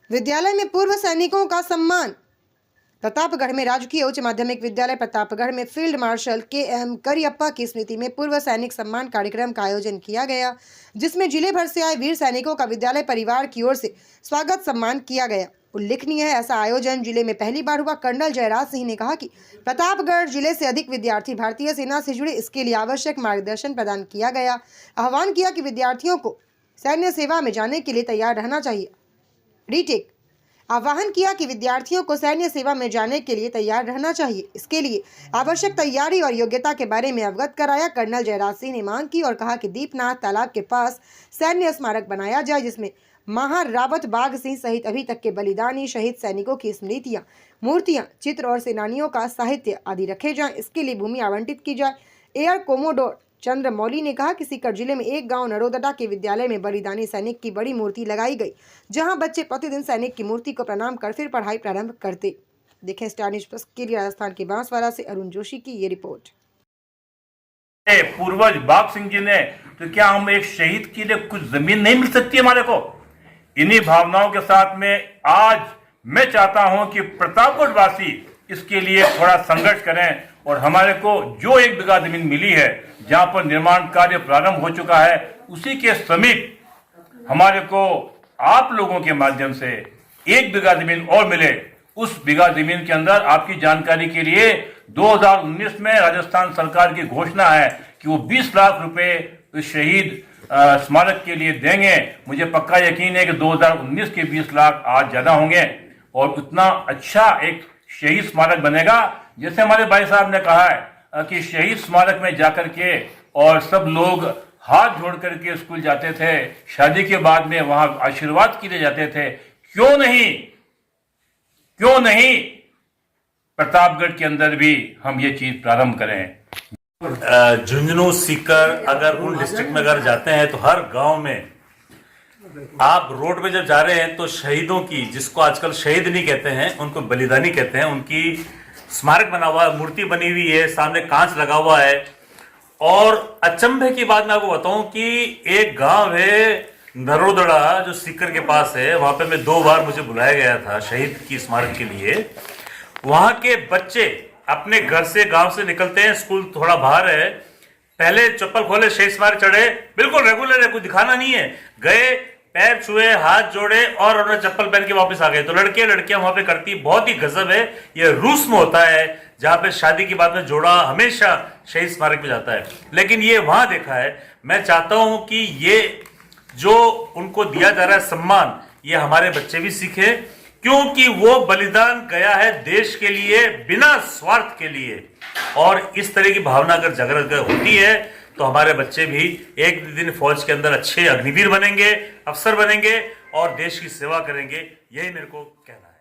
विद्यालय में पूर्व सैनिकों का सम्मान। प्रतापगढ़ में राजकीय उच्च माध्यमिक विद्यालय प्रतापगढ़ में फील्ड मार्शल के.एम. करियप्पा की स्मृति में पूर्व सैनिक सम्मान कार्यक्रम का आयोजन किया गया, जिसमें जिले भर से आए वीर सैनिकों का विद्यालय परिवार की ओर से स्वागत सम्मान किया गया। उल्लेखनीय है, ऐसा आयोजन जिले में पहली बार हुआ। कर्नल जयराज सिंह ने कहा कि प्रतापगढ़ जिले से अधिक विद्यार्थी भारतीय सेना से जुड़े, इसके लिए आवश्यक मार्गदर्शन प्रदान किया गया। आह्वान किया कि विद्यार्थियों को सैन्य सेवा में जाने के लिए तैयार रहना चाहिए। रीटेक आह्वान किया कि विद्यार्थियों को सैन्य सेवा में जाने के लिए तैयार रहना चाहिए। इसके लिए आवश्यक तैयारी और योग्यता के बारे में अवगत कराया। कर्नल जयराज सिंह ने मांग की और कहा कि दीपनाथ तालाब के पास सैन्य स्मारक बनाया जाए, जिसमें महारावत बाघ सिंह सहित अभी तक के बलिदानी शहीद सैनिकों की स्मृतियां, मूर्तियां, चित्र और सेनानियों का साहित्य आदि रखे जाएं। इसके लिए भूमि आवंटित की जाए। एयर कोमोडोर चंद्रमौली ने कहा कि सीकर जिले में एक गांव नरोदटा के विद्यालय में बलिदानी सैनिक की बड़ी मूर्ति लगाई गई, जहां बच्चे प्रतिदिन सैनिक की मूर्ति को प्रणाम कर फिर पढ़ाई प्रारंभ करते। देखें स्टार न्यूज प्लस के लिए राजस्थान के बांसवाड़ा से अरुण जोशी की ये रिपोर्ट। पूर्वज बाघ सिंह जी ने, तो क्या हम एक शहीद के लिए कुछ जमीन नहीं मिल सकती हमारे को? इन्हीं भावनाओं के साथ में आज मैं चाहता हूं कि प्रतापगढ़ वासी इसके लिए थोड़ा संघर्ष करें और हमारे को जो 1 बीघा जमीन मिली है, जहां पर निर्माण कार्य प्रारंभ हो चुका है, उसी के समीप हमारे को आप लोगों के माध्यम से 1 बीघा जमीन और मिले। उस बीघा जमीन के अंदर आपकी जानकारी के लिए 2019 में राजस्थान सरकार की घोषणा है कि वो 20 लाख रुपए शहीद स्मारक के लिए देंगे। मुझे पक्का यकीन है कि 2019 के 20 लाख आज ज्यादा होंगे और उतना अच्छा एक शहीद स्मारक बनेगा। जैसे हमारे भाई साहब ने कहा है कि शहीद स्मारक में जाकर के और सब लोग हाथ जोड़ करके स्कूल जाते थे, शादी के बाद में वहां आशीर्वाद के लिए जाते थे। क्यों नहीं प्रतापगढ़ के अंदर भी हम ये चीज प्रारंभ करें। झुंझुनू, सीकर, अगर उन डिस्ट्रिक्ट में अगर जाते हैं तो हर गांव में आप रोड पे जब जा रहे हैं तो शहीदों की, जिसको आजकल शहीद नहीं कहते हैं, उनको बलिदानी कहते हैं, उनकी स्मारक बना हुआ है, मूर्ति बनी हुई है, सामने कांच लगा हुआ है। और अचंभे की बात मैं आपको बताऊं कि एक गांव है नरोदड़ा जो सीकर के पास है, वहां पे मैं 2 बार मुझे बुलाया गया था शहीद की स्मारक के लिए। वहां के बच्चे अपने घर से, गांव से निकलते हैं, स्कूल थोड़ा बाहर है, पहले चप्पल खोले, शहीद स्मारक चढ़े, बिल्कुल रेगुलर है, कुछ दिखाना नहीं है, गए, पैर छुए, हाथ जोड़े और उन्होंने चप्पल पहन के वापस आ गए। तो लड़के लड़कियां वहां पे करती, बहुत ही गजब है। ये रूस में होता है जहां पे शादी की बात में जोड़ा हमेशा शहीद स्मारक पे जाता है, लेकिन ये वहां देखा है। मैं चाहता हूं कि ये जो उनको दिया जा रहा है सम्मान, ये हमारे बच्चे भी सीखे, क्योंकि वो बलिदान गया है देश के लिए, बिना स्वार्थ के लिए। और इस तरह की भावना अगर जागृत होती है तो हमारे बच्चे भी एक दिन फौज के अंदर अच्छे अग्निवीर बनेंगे, अफसर बनेंगे और देश की सेवा करेंगे। यही मेरे को कहना है।